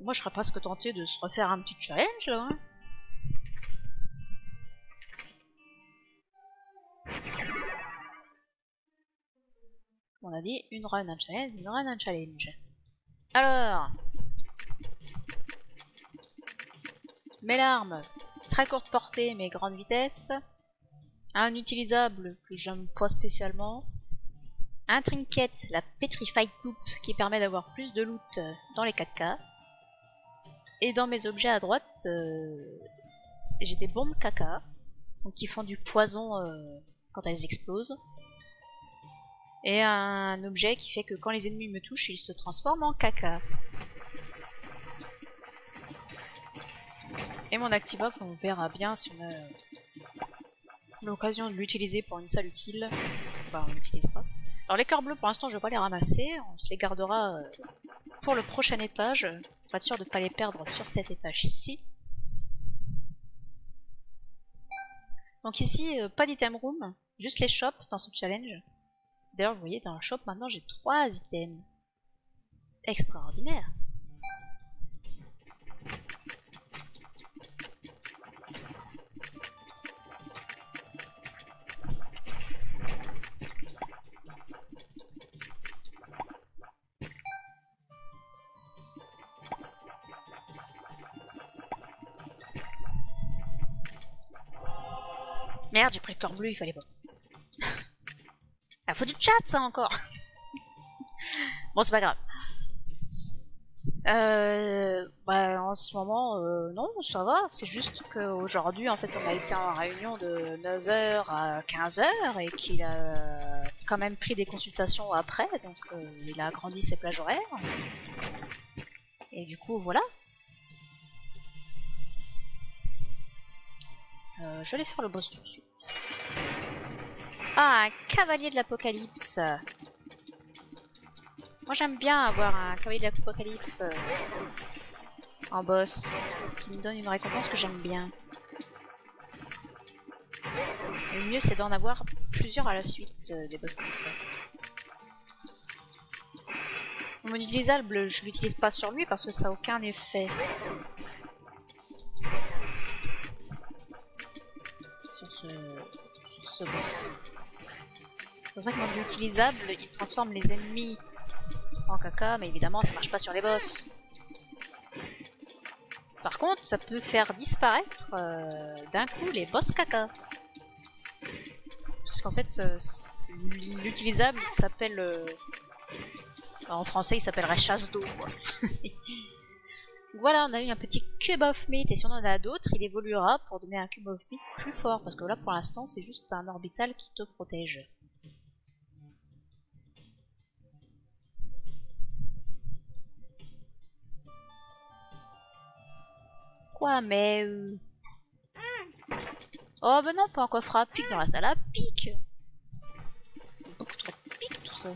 Moi, je serais presque tenté de se refaire un petit challenge, là. Hein. On a dit une run, un challenge, une run, un challenge. Alors... Mes larmes, très courte portée mais grande vitesse. Un utilisable que j'aime pas spécialement. Un trinket, la Petrified Coupe, qui permet d'avoir plus de loot dans les 4K. Et dans mes objets à droite, j'ai des bombes caca, donc qui font du poison quand elles explosent. Et un objet qui fait que quand les ennemis me touchent, ils se transforment en caca. Et mon Active-Up, on verra bien si on a l'occasion de l'utiliser pour une salle utile. Enfin, on l'utilisera. Alors les cœurs bleus, pour l'instant, je vais pas les ramasser. On se les gardera pour le prochain étage. Pour être sûr de ne pas les perdre sur cet étage-ci. Donc ici, pas d'item room, juste les shops dans ce challenge. D'ailleurs, vous voyez, dans le shop, maintenant, j'ai 3 items. Extraordinaire. Merde, j'ai pris le cœur bleu, il fallait pas. Ah, faut du chat, ça, encore. Bon, c'est pas grave. Bah, en ce moment, non, ça va. C'est juste qu'aujourd'hui, en fait, on a été en réunion de 9h à 15h et qu'il a quand même pris des consultations après. Donc, il a agrandi ses plages horaires. Et du coup, voilà. Je vais faire le boss tout de suite. Ah, un cavalier de l'apocalypse. Moi j'aime bien avoir un cavalier de l'apocalypse en boss. Parce qu'il me donne une récompense que j'aime bien. Le mieux c'est d'en avoir plusieurs à la suite des boss comme ça. Mon utilisable, je l'utilise pas sur lui parce que ça n'a aucun effet. Sur ce boss. C'est vrai que mon utilisable, il transforme les ennemis en caca, mais évidemment ça marche pas sur les boss. Par contre, ça peut faire disparaître d'un coup les boss caca. Parce qu'en fait, l'utilisable s'appelle... en français, il s'appellerait chasse d'eau. Voilà, on a eu un petit cube of meat, et si on en a d'autres, il évoluera pour donner un cube of meat plus fort. Parce que là, pour l'instant, c'est juste un orbital qui te protège. Quoi, mais... Oh, ben non, pas encore fera pique dans la salle à pique. Beaucoup trop de pique, tout ça.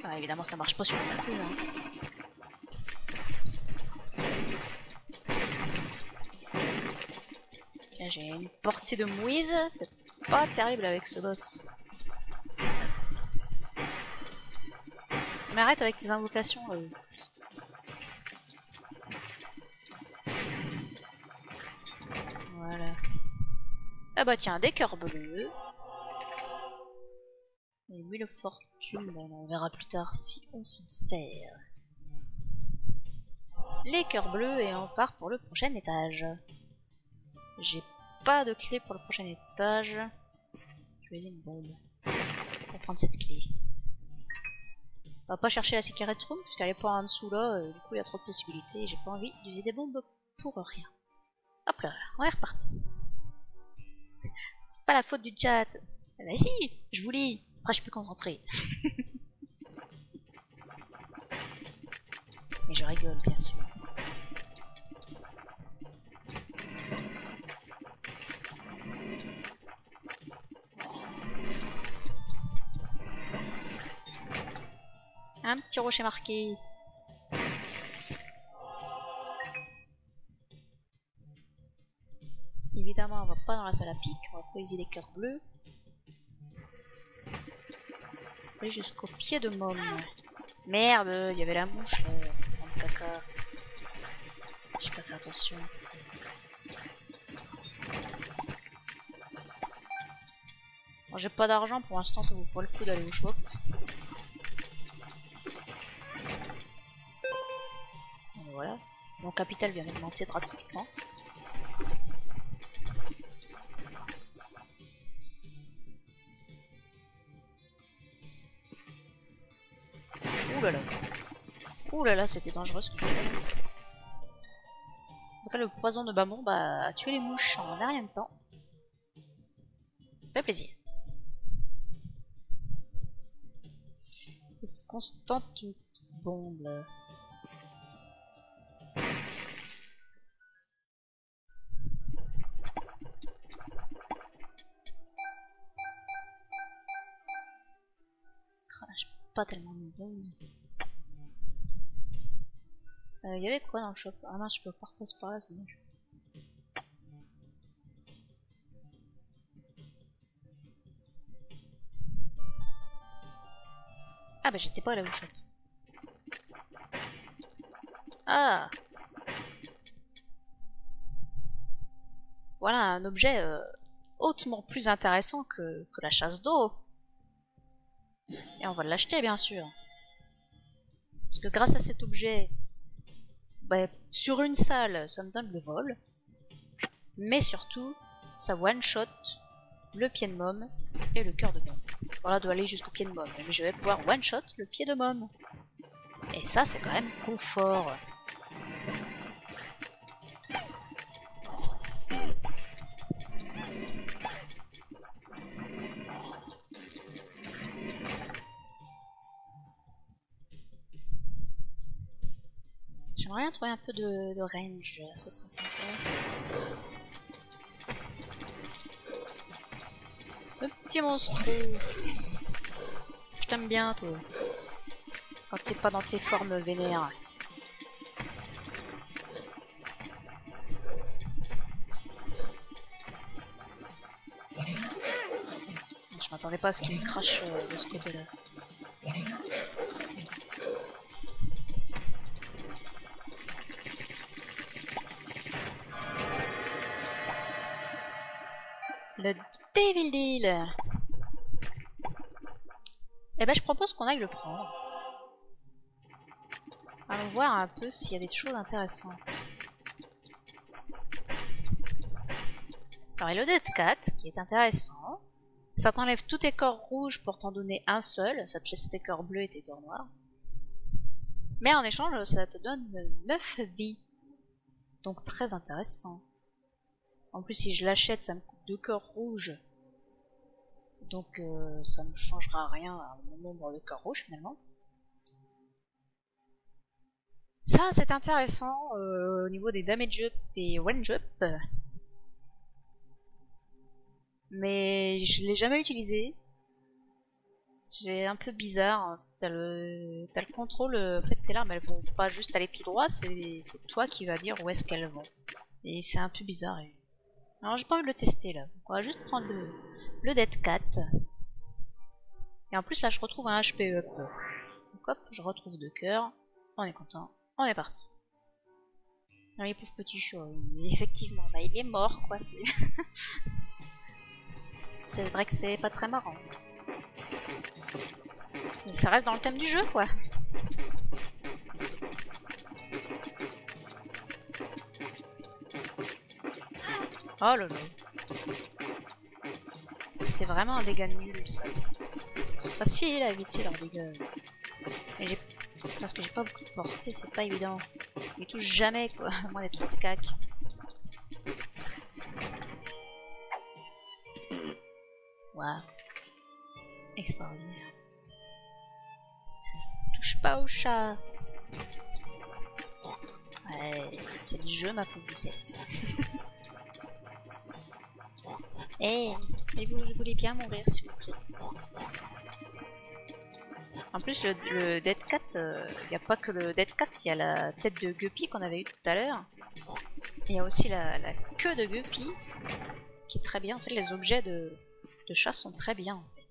Ah, évidemment, ça marche pas sur le coup, hein. Là, j'ai une portée de mouise, c'est pas terrible avec ce boss. Mais arrête avec tes invocations. Voilà. Ah bah tiens, des cœurs bleus. Et oui, le fortune, on verra plus tard si on s'en sert. Les cœurs bleus et on part pour le prochain étage. J'ai pas de clé pour le prochain étage. Je vais utiliser une bombe pour prendre cette clé. On va pas chercher la secret room puisqu'elle est pas en dessous là, du coup il y a trop de possibilités et j'ai pas envie d'user des bombes pour rien. Hop là, on est reparti. C'est pas la faute du chat. Ah bah si, je vous lis. Après je suis plus concentrée. Mais je rigole bien sûr. Un petit rocher marqué. Évidemment, on va pas dans la salle à pique, on va pas utiliser les cœurs bleus. On va aller jusqu'au pied de môme. Merde, il y avait la mouche là, dans le caca. J'ai pas fait attention. Bon, j'ai pas d'argent pour l'instant, ça vaut pas le coup d'aller au shop. Donc, voilà. Mon capital vient d'augmenter drastiquement. Ouh là là. Ouh là là, c'était dangereux ce que j'ai fait. En tout cas, le poison de Bamon a tué les mouches en un rien de temps. Ça fait plaisir. Est-ce qu'on se tente une petite bombe là? Ah, je peux pas tellement de bombe. Il y avait quoi dans le shop? Ah non, je peux pas repasser par là, c'est dommage. Ah bah j'étais pas allé au shop. Ah! Voilà un objet hautement plus intéressant que la chasse d'eau. Et on va l'acheter bien sûr. Parce que grâce à cet objet, bah, sur une salle, ça me donne le vol. Mais surtout, ça one-shot le pied de môme et le cœur de môme. Voilà, doit aller jusqu'au pied de môme. Mais je vais pouvoir one-shot le pied de môme. Et ça, c'est quand même confort. J'aimerais bien trouver un peu de range, ça serait sympa. Le petit monstre. Je t'aime bien, toi. Quand t'es pas dans tes formes vénères. Je m'attendais pas à ce qu'il me crache de ce côté-là. Le Devil Deal. Eh ben je propose qu'on aille le prendre. Allons voir un peu s'il y a des choses intéressantes. Alors il y a le Dead Cat qui est intéressant. Ça t'enlève tous tes corps rouges pour t'en donner un seul. Ça te laisse tes corps bleus et tes corps noirs. Mais en échange ça te donne 9 vies. Donc très intéressant. En plus si je l'achète ça me coûte 2 corps rouges. Donc ça ne changera rien à mon nombre de corps rouges finalement. Ça c'est intéressant au niveau des damage up et range up. Mais je l'ai jamais utilisé. C'est un peu bizarre. T'as le contrôle. En fait tes larmes elles vont pas juste aller tout droit, c'est toi qui vas dire où est-ce qu'elles vont. Et c'est un peu bizarre. Alors j'ai pas envie de le tester là. On va juste prendre le Dead Cat. Et en plus là je retrouve un HP up. Donc hop, je retrouve 2 cœurs. On est content. On est parti. Non, les pauvres petits chats, effectivement, bah, il est mort quoi. C'est vrai que c'est pas très marrant. Mais ça reste dans le thème du jeu quoi. Oh là là. C'était vraiment un dégât nul ça. C'est facile à éviter leurs dégâts. C'est parce que j'ai pas beaucoup de portée, c'est pas évident. Ils touchent jamais quoi, à moins d'être trop de cac. Waouh. Extraordinaire. Touche pas au chat. Ouais, c'est le jeu ma pauvre Lucette. Eh, mais vous voulez bien mourir s'il vous plaît. En plus le Dead Cat, il n'y a pas que le Dead Cat, il y a la tête de Guppy qu'on avait eu tout à l'heure. Il y a aussi la queue de Guppy qui est très bien. En fait les objets de chat sont très bien. En fait.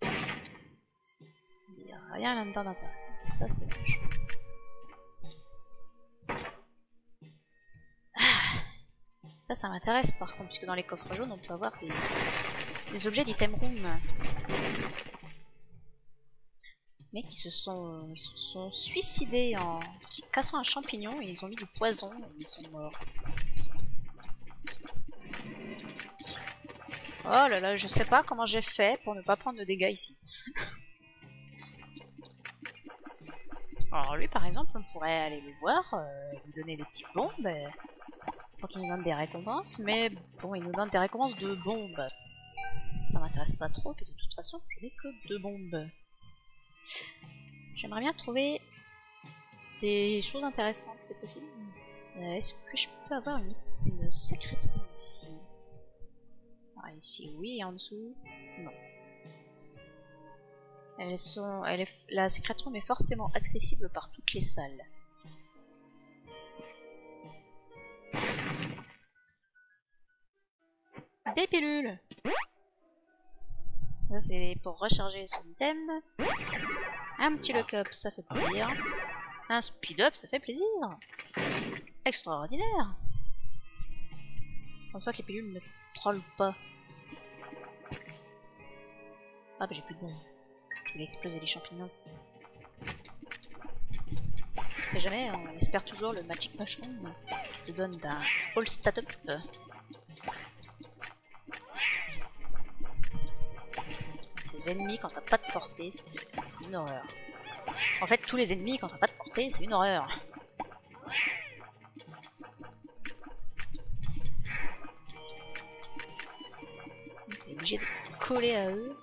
Il n'y a rien là-dedans d'intéressant. Ça c'est dommage. Ça m'intéresse par contre, puisque dans les coffres jaunes, on peut avoir des objets d'item room. Mais qui se sont suicidés en cassant un champignon et ils ont mis du poison et ils sont morts. Oh là là, je sais pas comment j'ai fait pour ne pas prendre de dégâts ici. Alors lui par exemple, on pourrait aller le voir, lui donner des petites bombes pour qu'il nous donne des récompenses, mais bon, il nous donne des récompenses de bombes. Ça m'intéresse pas trop, puis de toute façon, je n'ai que 2 bombes. J'aimerais bien trouver des choses intéressantes, c'est possible. Est-ce que je peux avoir une secrète bombe ici? Ah, ici oui, et en dessous non. La secret room est forcément accessible par toutes les salles. Des pilules. Ça c'est pour recharger son item. Un petit lock-up, ça fait plaisir. Un speed-up, ça fait plaisir. Extraordinaire. Comme ça que les pilules ne trollent pas. Ah bah j'ai plus de bombes. Je voulais exploser les champignons. On sait jamais, on espère toujours le Magic Mushroom qui te donne d'un all stat up. Ces ennemis quand t'as pas de portée, c'est une horreur. En fait, tous les ennemis quand t'as pas de portée, c'est une horreur. T'es obligé d'être collé à eux.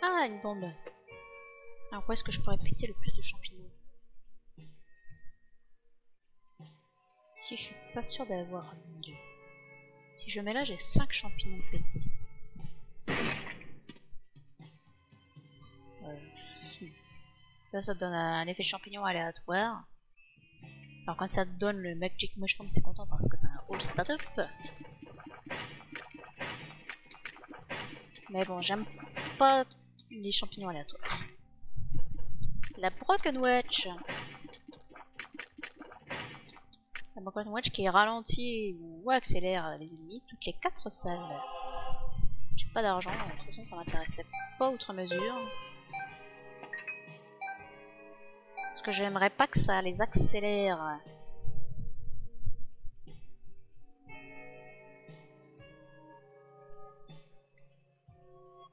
Ah, une bombe. Alors où est-ce que je pourrais péter le plus de champignons? Si je suis pas sûre d'avoir 1000. Si je mets là, j'ai 5 champignons pétés. Ça te donne un effet champignon aléatoire. Alors quand ça te donne le Magic Mushroom, t'es content parce que t'as un all stat up. Mais bon, j'aime pas les champignons aléatoires. La Broken Wedge. La Broken Wedge qui ralentit ou accélère les ennemis toutes les 4 salles. J'ai pas d'argent, de toute façon ça m'intéressait pas outre mesure. Parce que j'aimerais pas que ça les accélère.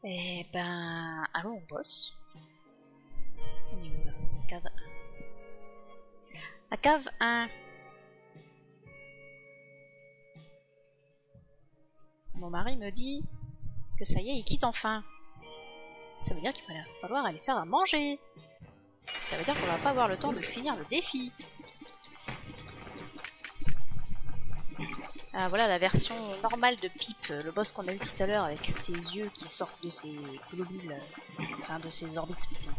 Eh ben, allons au boss. On est où là? Cave 1. La cave 1. Mon mari me dit que ça y est, il quitte enfin. Ça veut dire qu'il va falloir aller faire à manger. Ça veut dire qu'on va pas avoir le temps de finir le défi. Ah, voilà la version normale de Pip, le boss qu'on a eu tout à l'heure avec ses yeux qui sortent de ses globules, enfin de ses orbites plutôt.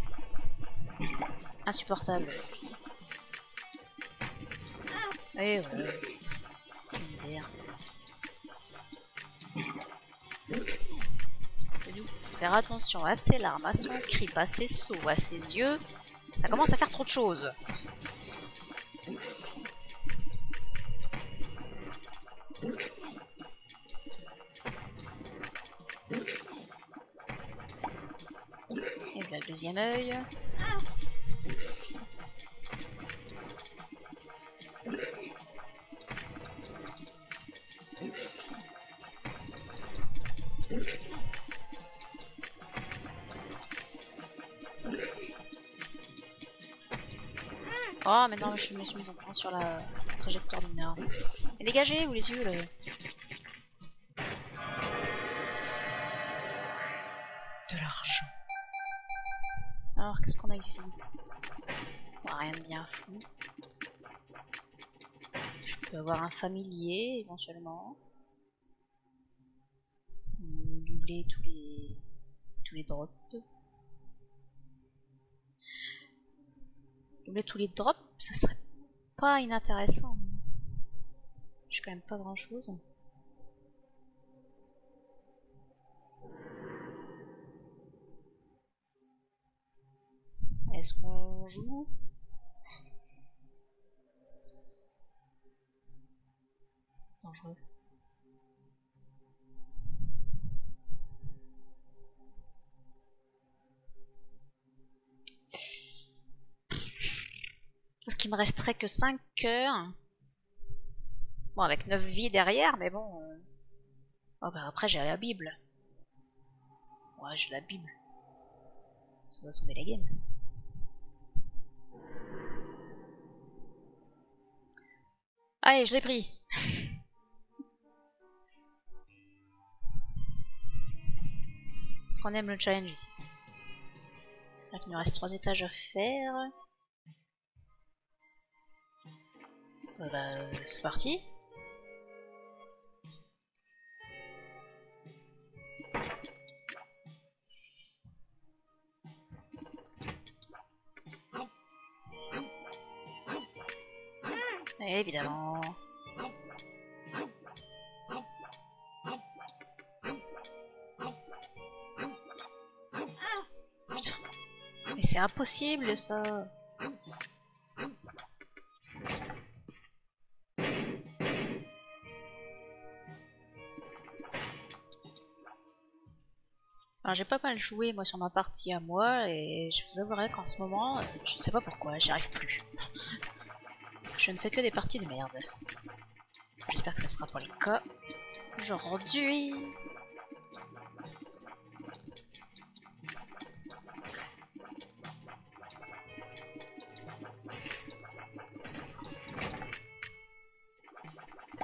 Insupportable. Et voilà. Quelle misère. Faire attention à ses larmes, à son cri, à ses sauts, à ses yeux. Ça commence à faire trop de choses. Et voilà le deuxième œil. Oh, mais non, je me suis mise en point sur la trajectoire lunaire. Mais dégagez, vous les yeux là. De l'argent. Alors, qu'est-ce qu'on a ici? Oh, rien de bien fou. Je On peut avoir un familier éventuellement. Ou doubler tous les drops. Doubler tous les drops, ça serait pas inintéressant. J'ai quand même pas grand chose. Est-ce qu'on joue? Dangereux. Parce qu'il me resterait que 5 cœurs. Bon, avec 9 vies derrière, mais bon. Oh bah après j'ai la Bible. Ouais, j'ai la Bible. Ça va sauver la game. Allez, je l'ai pris. Est-ce qu'on aime le challenge ici? Là, il nous reste 3 étages à faire. Bah, c'est parti. Évidemment. Putain. Mais c'est impossible ça. Alors j'ai pas mal joué moi sur ma partie à moi et je vous avouerai qu'en ce moment, je sais pas pourquoi, j'y arrive plus. Je ne fais que des parties de merde. J'espère que ça sera pas le cas aujourd'hui.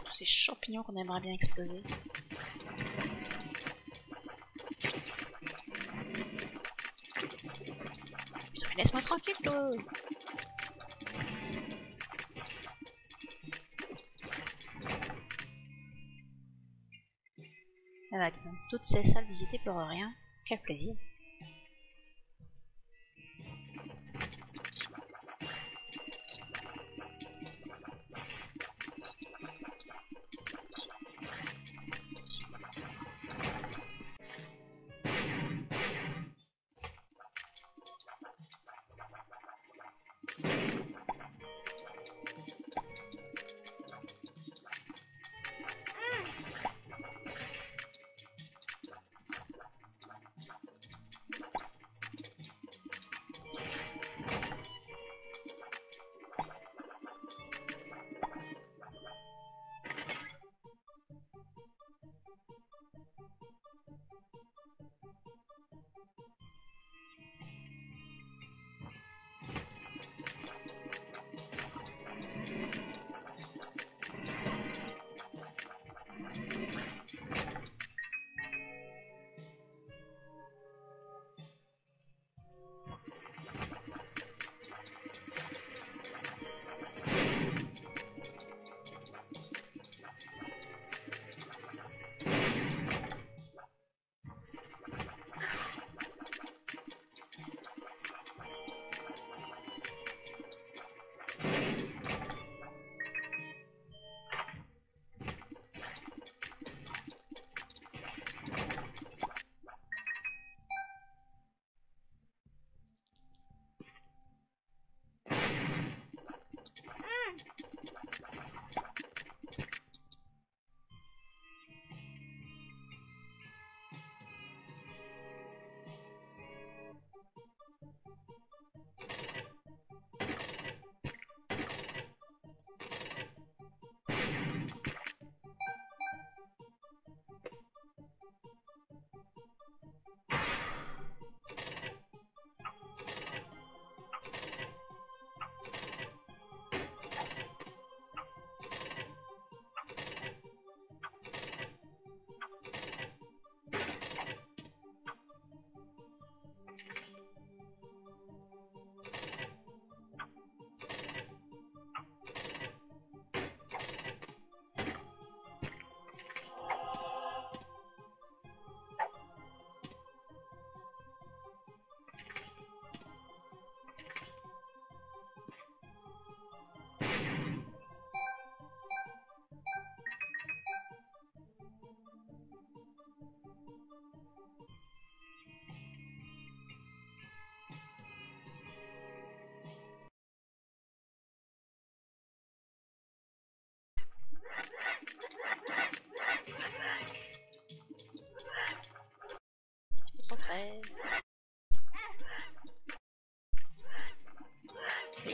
Tous ces champignons qu'on aimerait bien exploser. Putain, mais laisse-moi tranquille, toi. Ah bah, toutes ces salles visitées pour rien. Quel plaisir.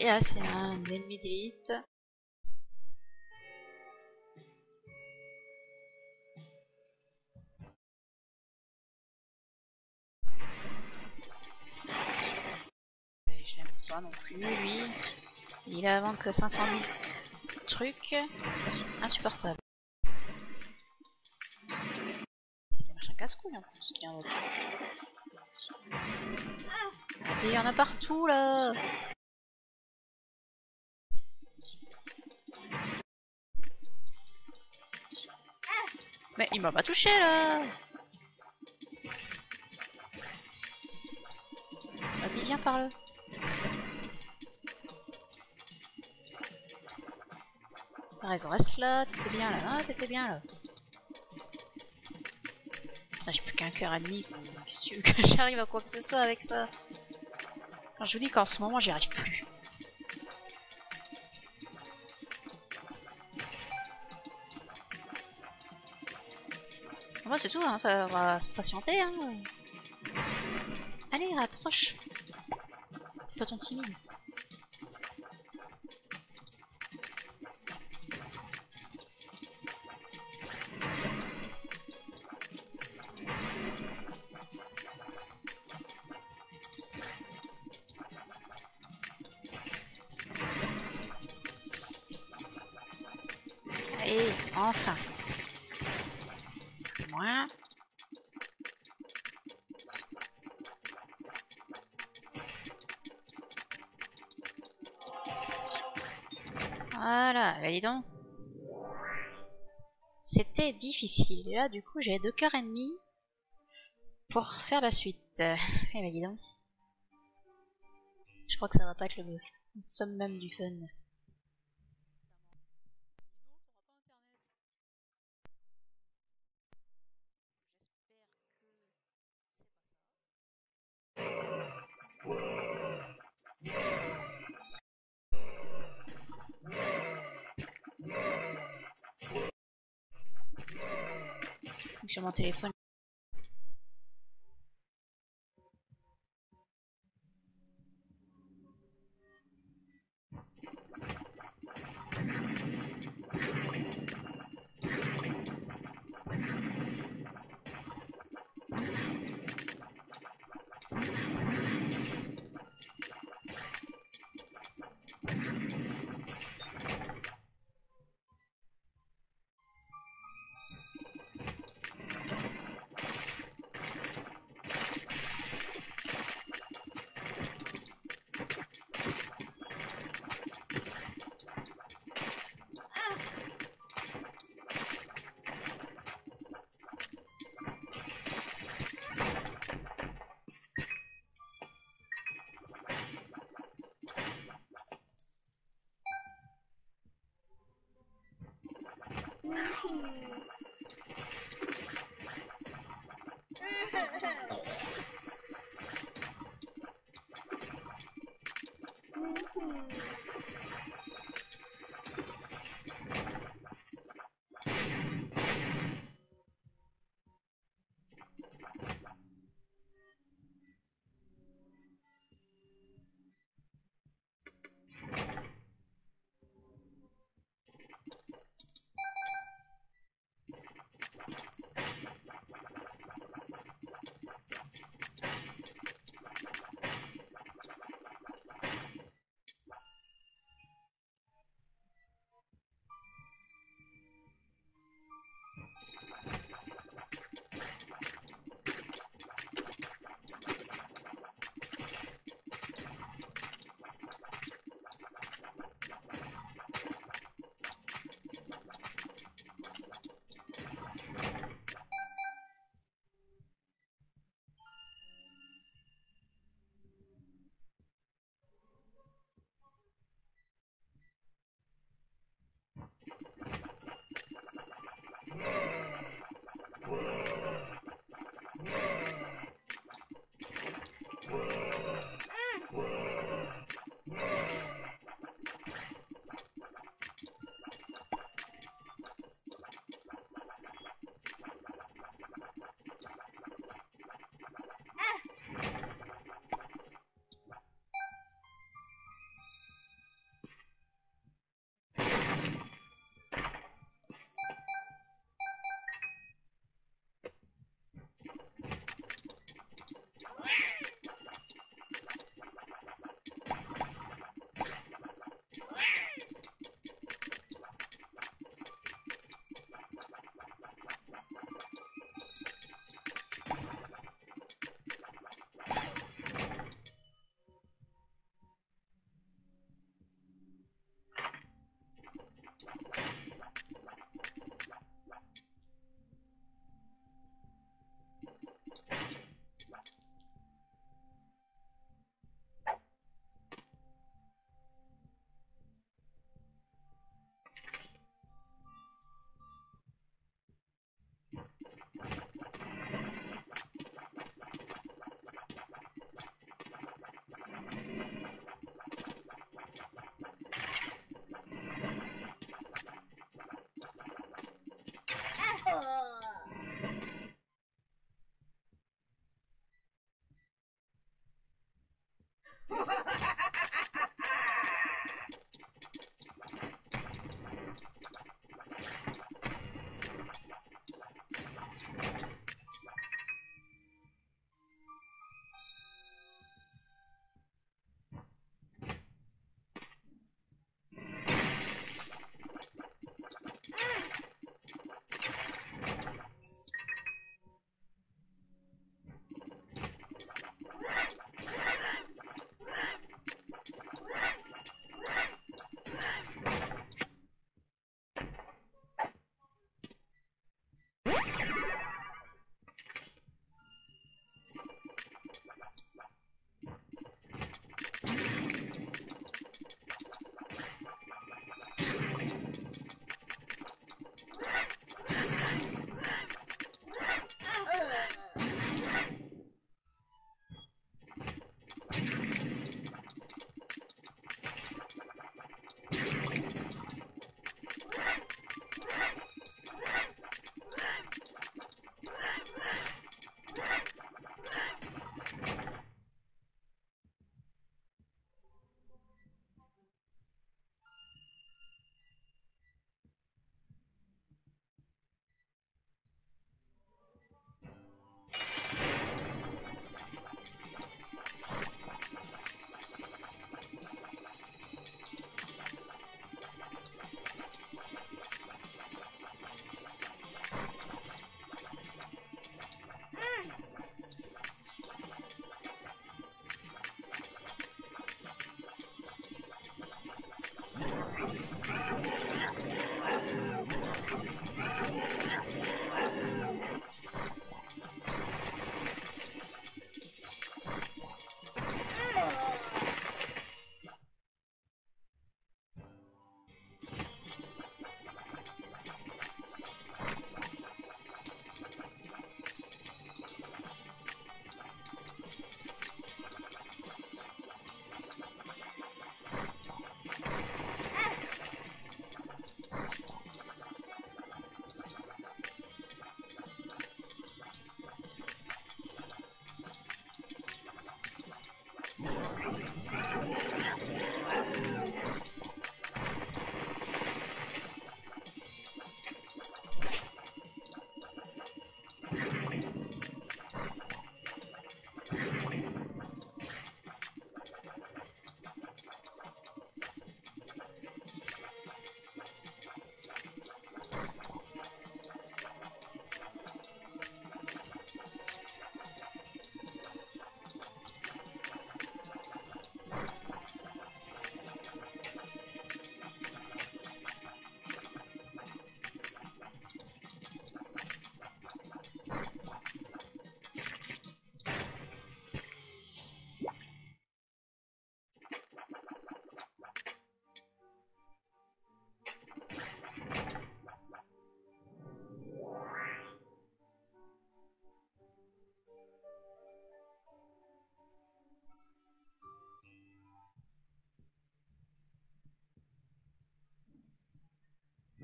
Et là, c'est un ennemi d'élite. Je l'aime pas non plus, lui. Il a avant que 500 000 trucs. Insupportable. C'est des machins casse-couilles en plus. Il y en a partout là. Mais il m'a pas touché là. Vas-y, viens par là. T'as raison, reste là, t'étais bien là, ah, t'étais bien là. Putain, j'ai plus qu'un cœur et demi, qu'est-ce que tu veux que j'arrive à quoi que ce soit avec ça? Enfin, je vous dis qu'en ce moment, j'y arrive plus. Moi, c'est tout, hein, ça va se patienter. Hein. Allez, rapproche. Fais pas ton timide. Allez, enfin. C'est moins. Voilà, bah dis donc. C'était difficile. Et là, du coup, j'ai 2 cœurs et demi pour faire la suite. Eh bah dis donc. Je crois que ça va pas être le summum du fun. Sur mon téléphone.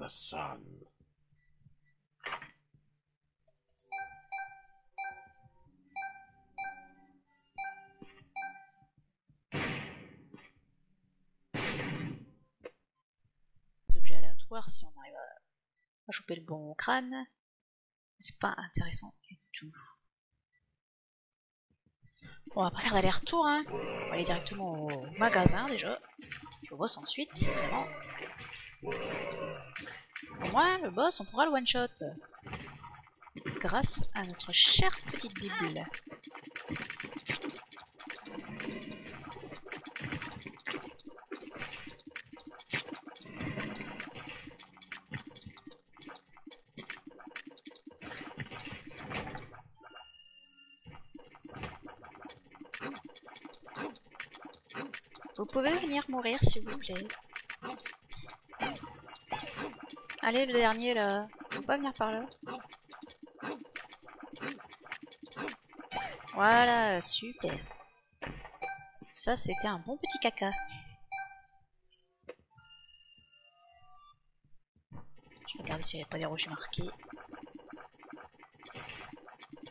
the sun. C'est obligé aléatoire si on arrive à choper le bon crâne. C'est pas intéressant du tout. Bon, on va pas faire d'aller-retour, hein. On va aller directement au magasin déjà. Puis au boss ensuite, évidemment. Au moins, le boss, on pourra le one-shot. Grâce à notre chère petite Bible. Vous pouvez venir mourir s'il vous plaît. Allez, le dernier là. Faut pas venir par là. Voilà, super. Ça, c'était un bon petit caca. Je regarde s'il n'y a pas des rochers marqués.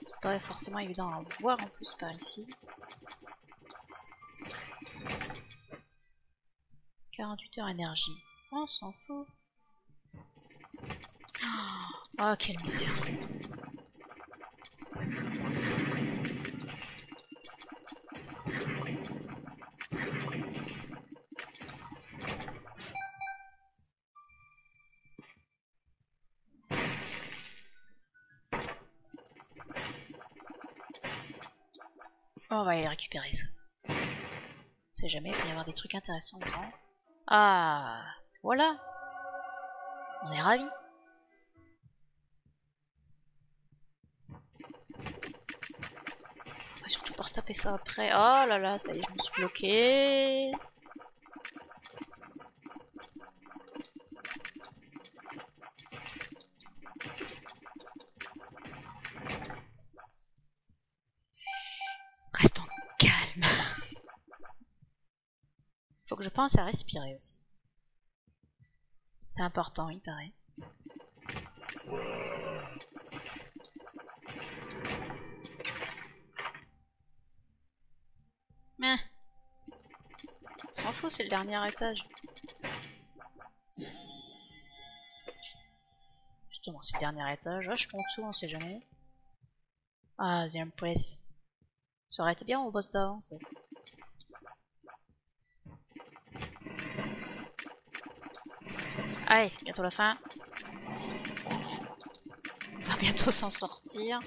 C'est pas forcément évident à voir en plus par ici. 48 heures énergie. On s'en fout. Oh, quelle misère. On va aller récupérer ça. On sait jamais, il peut y avoir des trucs intéressants dedans. Ah, voilà. On est ravis. Surtout pour se taper ça après. Oh là là, ça y est, je me suis bloqué. Restons calmes. Faut que je pense à respirer aussi. C'est important, il paraît. Mais on s'en fout, c'est le dernier étage. Justement, c'est le dernier étage. Ah, je tombe dessous, on sait jamais. Ah, The Empress. Ça aurait été bien au boss d'avant, ça. Allez, bientôt la fin. On va bientôt s'en sortir.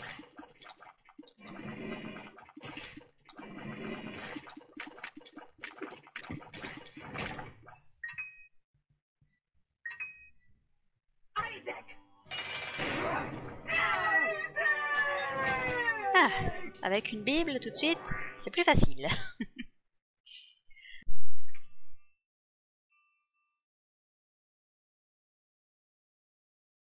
Ah, avec une Bible tout de suite, c'est plus facile.